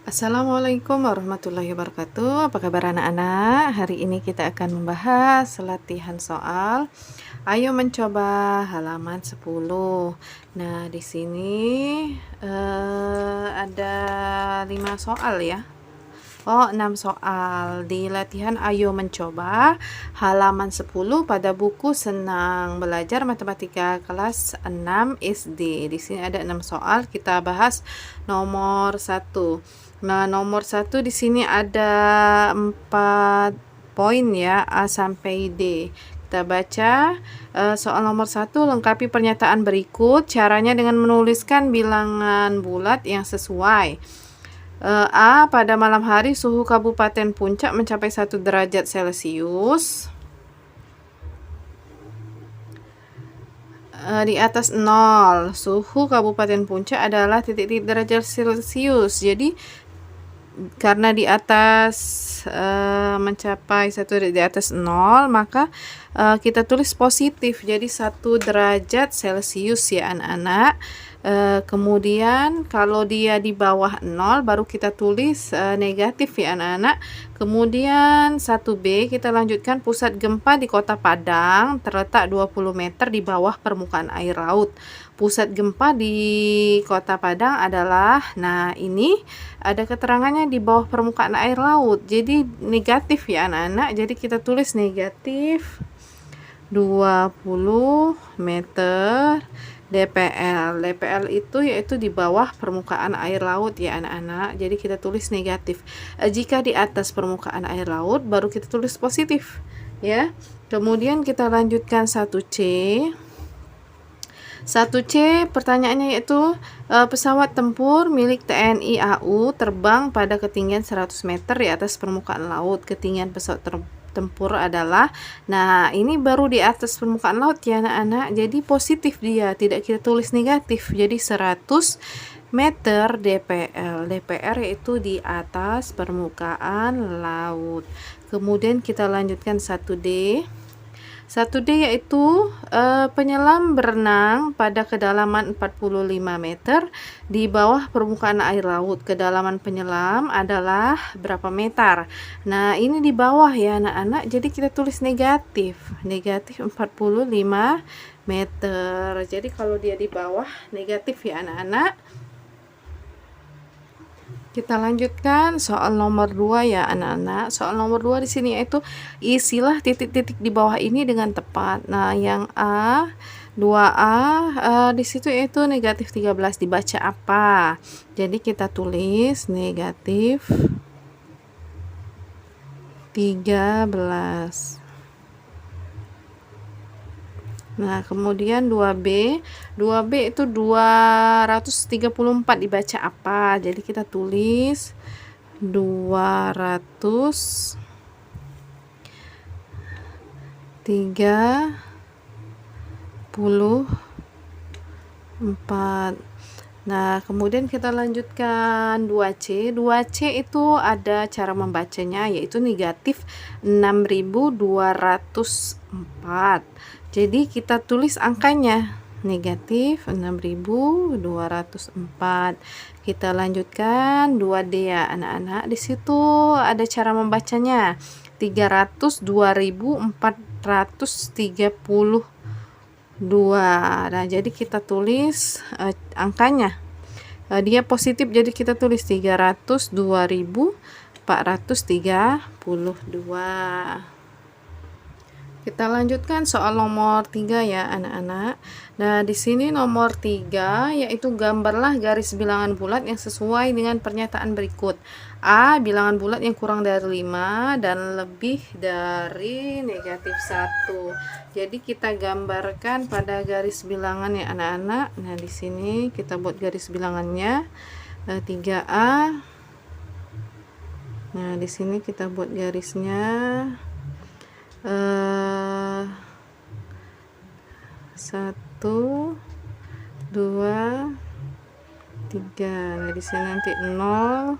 Assalamualaikum warahmatullahi wabarakatuh. Apa kabar anak-anak? Hari ini kita akan membahas latihan soal. Ayo mencoba halaman 10. Nah, di sini ada 5 soal ya. 6 soal di latihan Ayo Mencoba halaman 10 pada buku Senang Belajar Matematika kelas 6 SD. Di sini ada 6 soal, kita bahas nomor 1. Nah, nomor 1 di sini ada 4 poin ya, A sampai D. Kita baca soal nomor 1, lengkapi pernyataan berikut. Caranya dengan menuliskan bilangan bulat yang sesuai. A. Pada malam hari suhu Kabupaten Puncak mencapai 1 derajat Celcius. Di atas 0. Suhu Kabupaten Puncak adalah titik-titik derajat Celcius. Jadi karena di atas mencapai 1 di atas 0, maka kita tulis positif. Jadi 1 derajat Celcius ya anak-anak. Kemudian kalau dia di bawah 0 baru kita tulis negatif ya anak-anak. Kemudian 1B kita lanjutkan, pusat gempa di Kota Padang terletak 20 meter di bawah permukaan air laut. Pusat gempa di Kota Padang adalah, nah ini ada keterangannya di bawah permukaan air laut. Jadi negatif ya anak-anak. Jadi kita tulis negatif 20 meter DPL. DPL itu yaitu di bawah permukaan air laut ya anak-anak. Jadi kita tulis negatif. Jika di atas permukaan air laut baru kita tulis positif ya. Kemudian kita lanjutkan 1C. 1C pertanyaannya yaitu pesawat tempur milik TNI AU terbang pada ketinggian 100 meter di atas permukaan laut. Ketinggian pesawat tempur adalah, nah ini baru di atas permukaan laut ya anak-anak, jadi positif dia, tidak kita tulis negatif. Jadi 100 meter DPL. DPR yaitu di atas permukaan laut. Kemudian kita lanjutkan 1D. 1D yaitu penyelam berenang pada kedalaman 45 meter di bawah permukaan air laut. Kedalaman penyelam adalah berapa meter? Nah, ini di bawah ya anak-anak. Jadi kita tulis negatif. Negatif 45 meter. Jadi kalau dia di bawah negatif ya anak-anak. Kita lanjutkan soal nomor 2 ya anak-anak. Soal nomor 2 di sini yaitu isilah titik-titik di bawah ini dengan tepat. Nah, yang A, 2A di situ yaitu negatif 13, dibaca apa? Jadi kita tulis negatif 13. Nah, kemudian 2B. 2B itu 234, dibaca apa? Jadi kita tulis 234. Nah, kemudian kita lanjutkan 2C. 2C itu ada cara membacanya yaitu negatif 6204. Jadi kita tulis angkanya negatif 6204. Kita lanjutkan 2D ya anak-anak. Di situ ada cara membacanya 302.432. Nah, jadi kita tulis angkanya. Dia positif, jadi kita tulis 302.432. Kita lanjutkan soal nomor 3 ya anak-anak. Nah, di sini nomor 3 yaitu gambarlah garis bilangan bulat yang sesuai dengan pernyataan berikut. A. Bilangan bulat yang kurang dari 5 dan lebih dari negatif 1. Jadi kita gambarkan pada garis bilangan ya anak-anak. Nah, di sini kita buat garis bilangannya 3A. Nah, di sini kita buat garisnya 1, 2, 3. Nah, di sini nanti 0,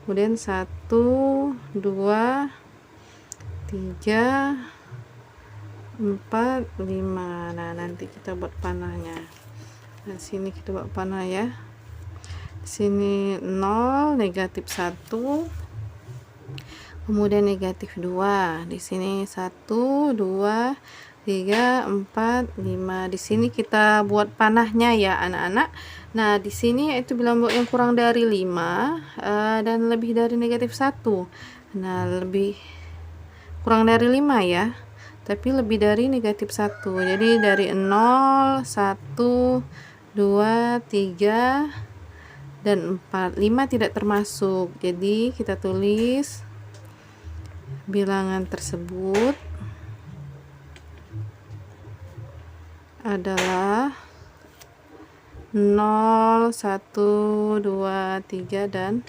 kemudian 1, 2, 3, 4, 5. Nah, nanti kita buat panahnya. Nah, sini kita buat panah ya. Di Sini 0, negatif 1, kemudian negatif 2. Di sini 1, 2, 3, 4, 5. Di sini kita buat panahnya ya anak-anak. Nah, di sini itu bilang yang kurang dari 5 dan lebih dari negatif 1. Nah, lebih kurang dari 5 ya. Tapi lebih dari negatif 1. Jadi dari 0, 1, 2, 3 dan 4. 5 tidak termasuk. Jadi kita tulis bilangan tersebut adalah 0, 1, 2, 3 dan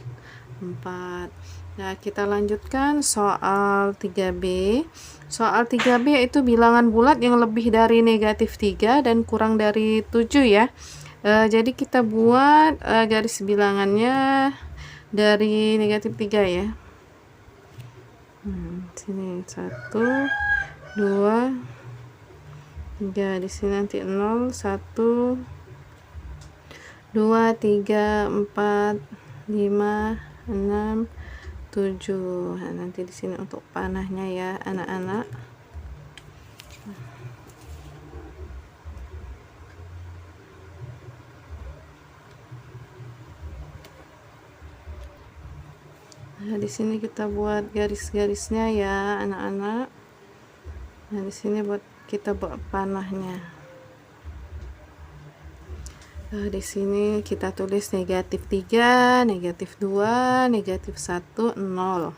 4. Nah, kita lanjutkan soal 3B. Soal 3B yaitu bilangan bulat yang lebih dari negatif 3 dan kurang dari 7 ya. Jadi kita buat garis bilangannya dari negatif 3 ya. Sini 1, 2, 3. Di sini nanti 0, 1, 2, 3, 4, 5, 6, 7. Nah, nanti di sini untuk panahnya ya anak-anak. Nah, di sini kita buat garis-garisnya ya anak-anak. Nah, di sini kita buat panahnya. Di sini kita tulis negatif 3, negatif 2, negatif 1, 0.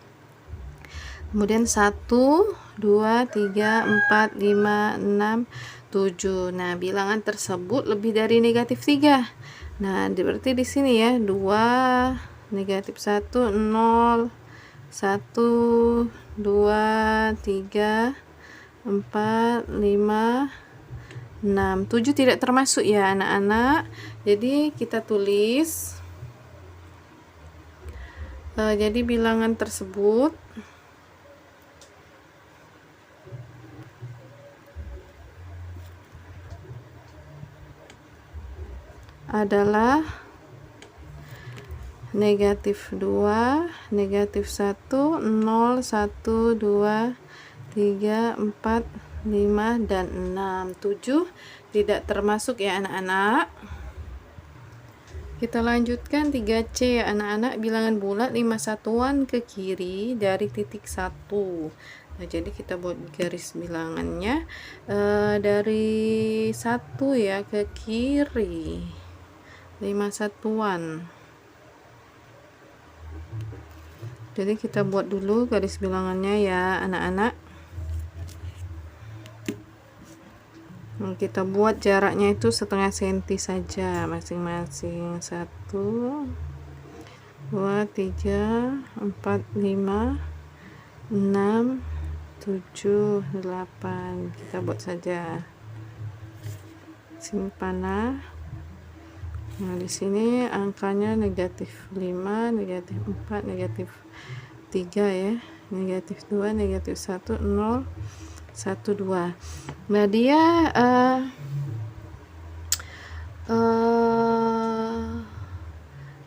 Kemudian 1, 2, 3, 4, 5, 6, 7. Nah, bilangan tersebut lebih dari negatif 3. Nah, berarti di sini ya 2, negatif 1, 0, 1, 2, 3, 4, 5, 6, 7 tidak termasuk ya anak-anak. Jadi kita tulis jadi bilangan tersebut adalah negatif 2, negatif 1, 0, 1, 2, 3, 4, 5, dan 6. 7 tidak termasuk ya anak-anak. Kita lanjutkan 3C ya anak-anak. Bilangan bulat 5 satuan ke kiri dari titik 1. Nah, jadi kita buat garis bilangannya dari 1 ya ke kiri. 5 satuan. Jadi kita buat dulu garis bilangannya ya anak-anak. Kita buat jaraknya itu setengah senti saja masing-masing. 1, 2, 3, 4, 5, 6, 7, 8. Kita buat saja. Sini panah. Nah, di sini angkanya negatif 5, negatif 4, negatif 3 ya, negatif 2, negatif 1, 0, 1, 2. Nah, dia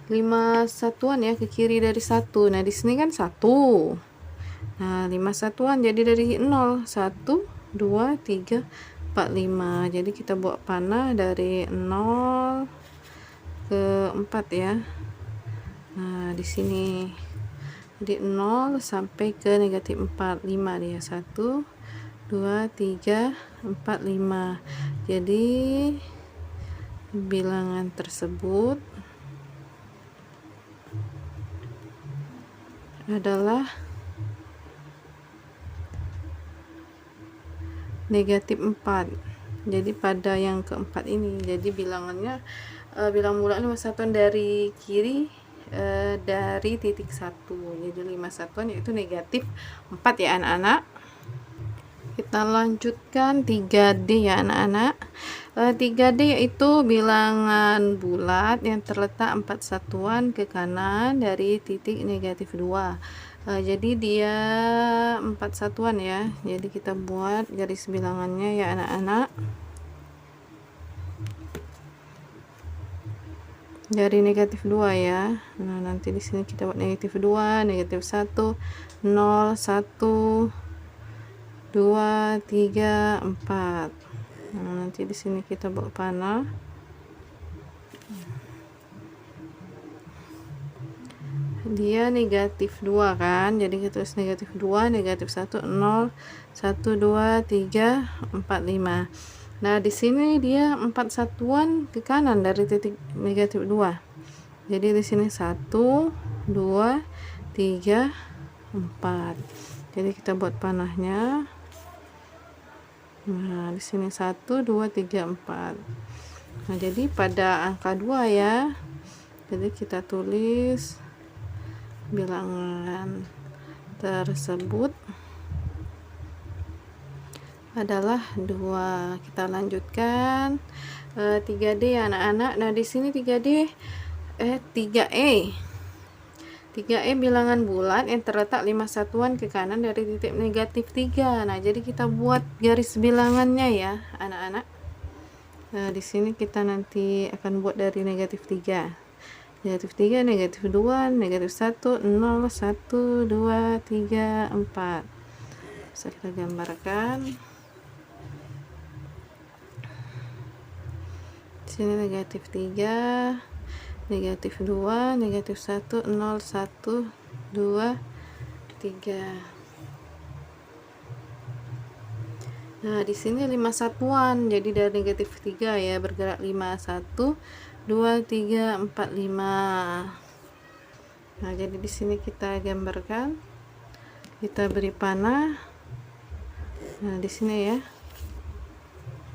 5 satuan ya ke kiri dari 1. Nah, di sini kan 1. Nah, 5 satuan jadi dari 0, 1, 2, 3, 4, 5. Jadi kita buat panah dari 0 ke 4 ya. Nah, di sini jadi 0 sampai ke negatif 4, 5 dia. 1, 2, 3, 4, 5. Jadi bilangan tersebut adalah negatif 4. Jadi pada yang keempat ini, jadi bilangannya bilang bulat 5 satuan dari kiri dari titik 1. Jadi 5 satuan yaitu negatif 4 ya anak-anak. Kita lanjutkan 3D ya anak-anak. 3D yaitu bilangan bulat yang terletak 4 satuan ke kanan dari titik negatif 2. Jadi dia 4 satuan ya. Jadi kita buat garis bilangannya ya anak-anak. dari negatif 2 ya. Nah, nanti di sini kita buat negatif 2, negatif 1, 0, 1, 2, 3, 4. Nah, nanti di sini kita buat panah. Dia negatif 2 kan, jadi kita tulis negatif 2, negatif 1, 0, 1, 2, 3, 4, 5. Nah, di sini dia 4 satuan ke kanan dari titik negatif 2. Jadi di sini 1, 2, 3, 4. Jadi kita buat panahnya. Nah, di sini 1, 2, 3, 4. Nah, jadi pada angka 2 ya. Jadi kita tulis bilangan tersebut adalah 2. Kita lanjutkan 3D ya anak-anak. Nah, di sini 3D 3E. 3E bilangan bulat yang terletak 5 satuan ke kanan dari titik negatif 3. Nah, jadi kita buat garis bilangannya ya anak-anak. Nah, di sini kita nanti akan buat dari negatif 3. Negatif 3, negatif 2, negatif 1, 0, 1, 2, 3, 4. Bisa kita gambarkan. Di sini negatif 3, negatif 2, negatif 1, 0, 1, 2, 3. Nah, di sini 5 satuan. Jadi dari negatif 3 ya, bergerak 5, 1, 2, 3, 4, 5. Nah, jadi di sini kita gambarkan, kita beri panah. Nah, di sini ya.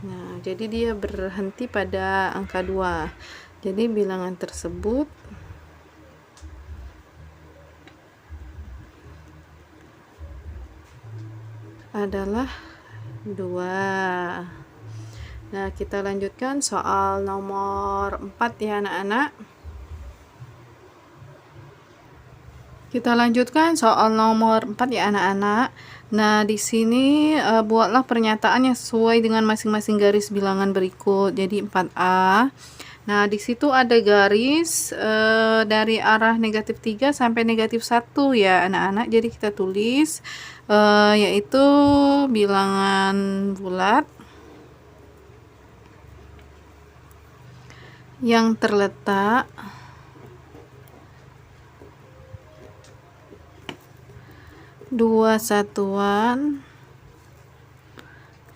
Nah, jadi dia berhenti pada angka 2. Jadi bilangan tersebut adalah 2. Nah, kita lanjutkan soal nomor 4 ya anak-anak. Kita lanjutkan soal nomor 4 ya anak-anak. Nah, di sini buatlah pernyataan yang sesuai dengan masing-masing garis bilangan berikut. Jadi 4A. Nah, di situ ada garis dari arah negatif 3 sampai negatif 1 ya anak-anak. Jadi kita tulis yaitu bilangan bulat yang terletak dua satuan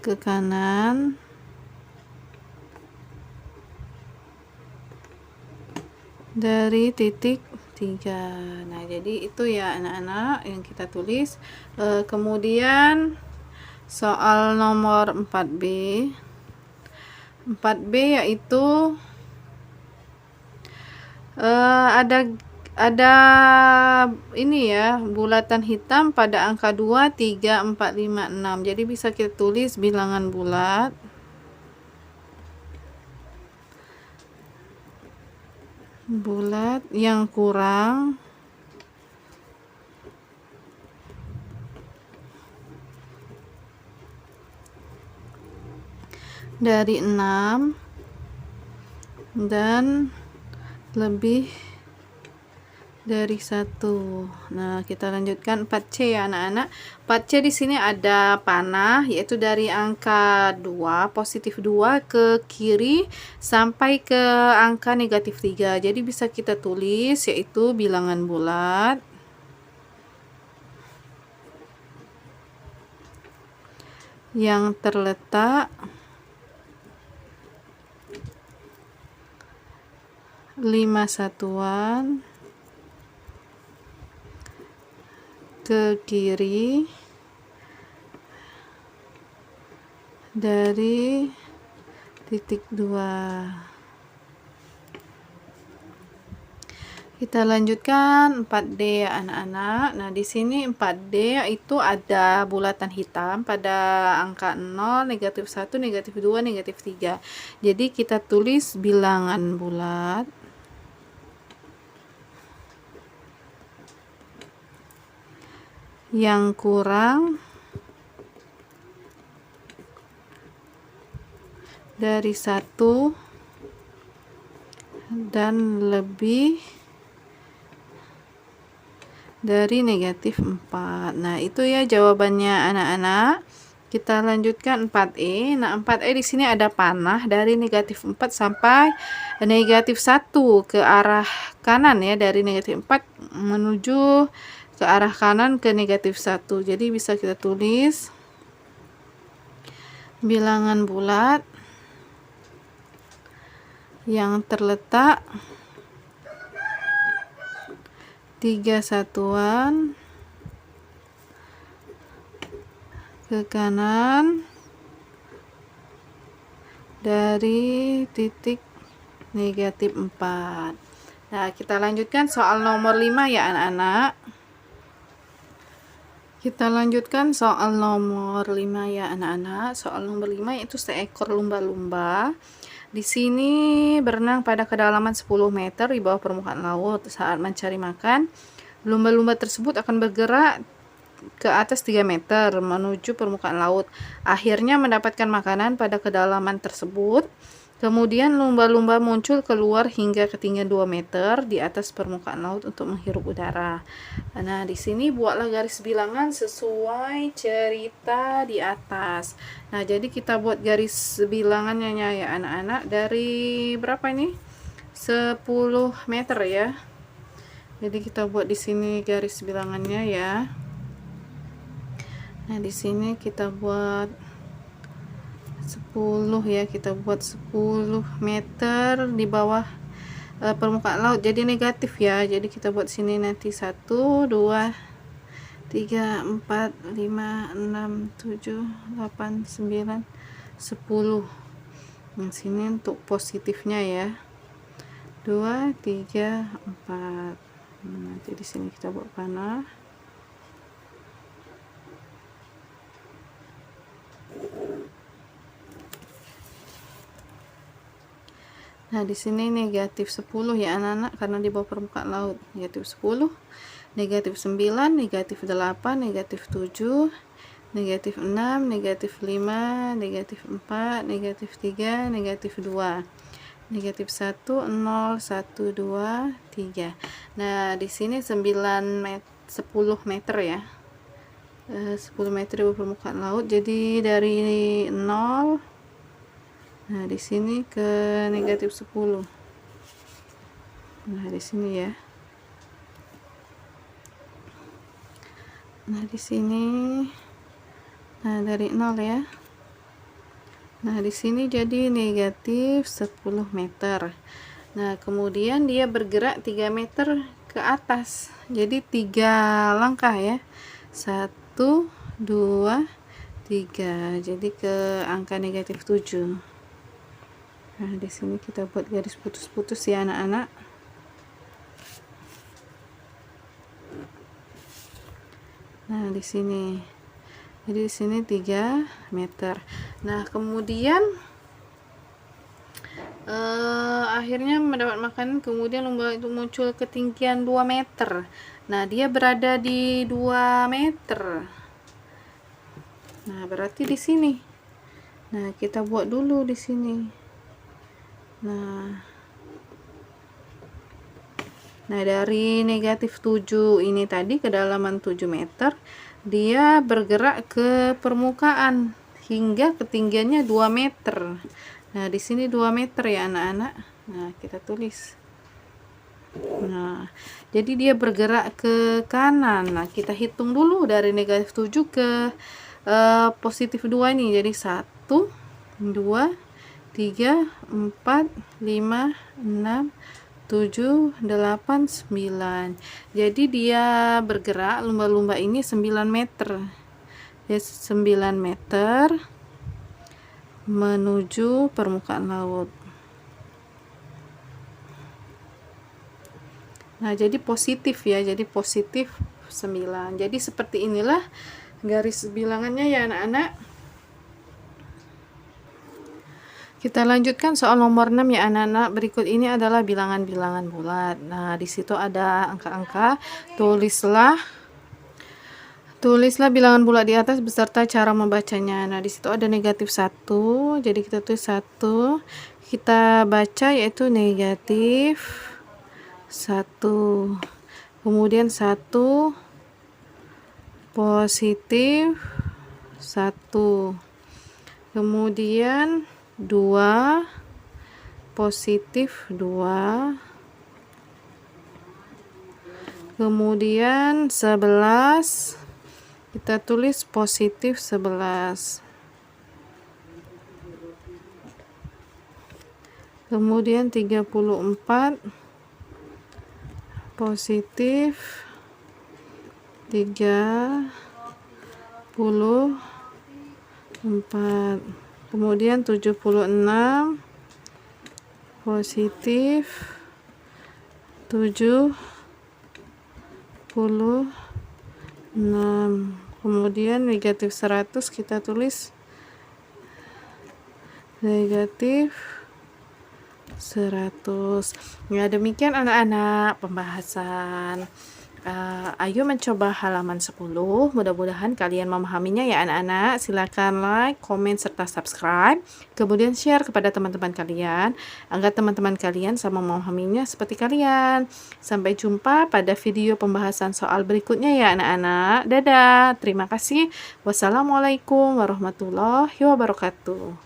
ke kanan dari titik 3. Nah, jadi itu ya anak-anak yang kita tulis. Kemudian soal nomor 4B. 4B yaitu ada ini ya, bulatan hitam pada angka 2, 3, 4, 5, 6. Jadi bisa kita tulis bilangan bulat yang kurang dari 6 dan lebih dari 1. Nah, kita lanjutkan 4C ya anak-anak. 4C di sini ada panah yaitu dari angka 2 positif 2 ke kiri sampai ke angka negatif 3. Jadi bisa kita tulis yaitu bilangan bulat yang terletak 5 satuan ke kiri dari titik 2. Kita lanjutkan 4D ya anak-anak. Nah, di sini 4D itu ada bulatan hitam pada angka 0, negatif 1, negatif 2, negatif 3. Jadi kita tulis bilangan bulat yang kurang dari 1 dan lebih dari negatif 4. Nah, itu ya jawabannya anak-anak. Kita lanjutkan 4E. Nah, 4E di sini ada panah dari negatif 4 sampai negatif 1 ke arah kanan ya, dari negatif 4 menuju ke arah kanan ke negatif 1. Jadi bisa kita tulis bilangan bulat yang terletak 3 satuan ke kanan dari titik negatif 4. Nah, kita lanjutkan soal nomor 5 ya anak-anak. Kita lanjutkan soal nomor 5 ya anak-anak. Soal nomor 5 yaitu seekor lumba-lumba di sini berenang pada kedalaman 10 meter di bawah permukaan laut. Saat mencari makan, lumba-lumba tersebut akan bergerak ke atas 3 meter menuju permukaan laut. Akhirnya mendapatkan makanan pada kedalaman tersebut. Kemudian lumba-lumba muncul keluar hingga ketinggian 2 meter di atas permukaan laut untuk menghirup udara. Nah, di sini buatlah garis bilangan sesuai cerita di atas. Nah, jadi kita buat garis bilangannya ya anak-anak dari berapa ini? 10 meter ya. Jadi kita buat di sini garis bilangannya ya. Nah, di sini kita buat 10 ya, kita buat 10 meter di bawah permukaan laut, jadi negatif ya. Jadi kita buat sini nanti 1 2 3 4 5 6 7 8 9 10. Yang sini untuk positifnya ya, 2 3 4. Nanti di sini kita buat panah. Nah, di sini negatif 10 ya anak-anak, karena di bawah permukaan laut. Negatif 10, negatif 9, negatif 8, negatif 7, negatif 6, negatif 5, negatif 4, negatif 3, negatif 2, negatif 1, 0, 1, 2, 3. Nah, di sini 10 meter ya. 10 meter di bawah permukaan laut. Jadi dari 0, nah di sini ke negatif 10. Nah, di sini ya. Nah, di sini. Nah, dari 0 ya. Nah, di sini jadi negatif 10 meter. Nah, kemudian dia bergerak 3 meter ke atas. Jadi 3 langkah ya. 1 2 3. Jadi ke angka negatif 7. Nah, di sini kita buat garis putus-putus ya anak-anak. Nah, di sini. Jadi di sini 3 meter. Nah, kemudian akhirnya mendapat makanan, kemudian lumba itu muncul ketinggian 2 meter. Nah, dia berada di 2 meter. Nah, berarti di sini. Nah, kita buat dulu di sini. Nah, dari negatif 7 ini tadi kedalaman 7 meter, dia bergerak ke permukaan hingga ketinggiannya 2 meter. Nah, di sini 2 meter ya anak-anak. Nah, kita tulis. Nah, jadi dia bergerak ke kanan. Nah, kita hitung dulu dari negatif 7 ke positif 2 ini. Jadi 1 2 3 4 5 6 7 8 9. Jadi dia bergerak, lumba-lumba ini 9 meter ya, 9 meter menuju permukaan laut. Nah, jadi positif ya, jadi positif 9. Jadi seperti inilah garis bilangannya ya anak-anak. Kita lanjutkan soal nomor 6 ya anak-anak. Berikut ini adalah bilangan-bilangan bulat. Nah, di situ ada angka-angka. Tulislah bilangan bulat di atas beserta cara membacanya. Nah, di situ ada negatif 1. Jadi kita tulis 1. kita baca yaitu negatif 1, kemudian 1 positif 1, kemudian 2 positif 2, kemudian 11 kita tulis positif 11, kemudian 34 positif 34, kemudian 76 positif 76, kemudian negatif 100 kita tulis negatif 100. Ya, demikian anak-anak pembahasan. Ayo mencoba halaman 10. Mudah-mudahan kalian memahaminya ya anak-anak. Silakan like, komen, serta subscribe. Kemudian share kepada teman-teman kalian agar teman-teman kalian sama memahaminya seperti kalian. Sampai jumpa pada video pembahasan soal berikutnya ya anak-anak. Dadah. Terima kasih. Wassalamualaikum warahmatullahi wabarakatuh.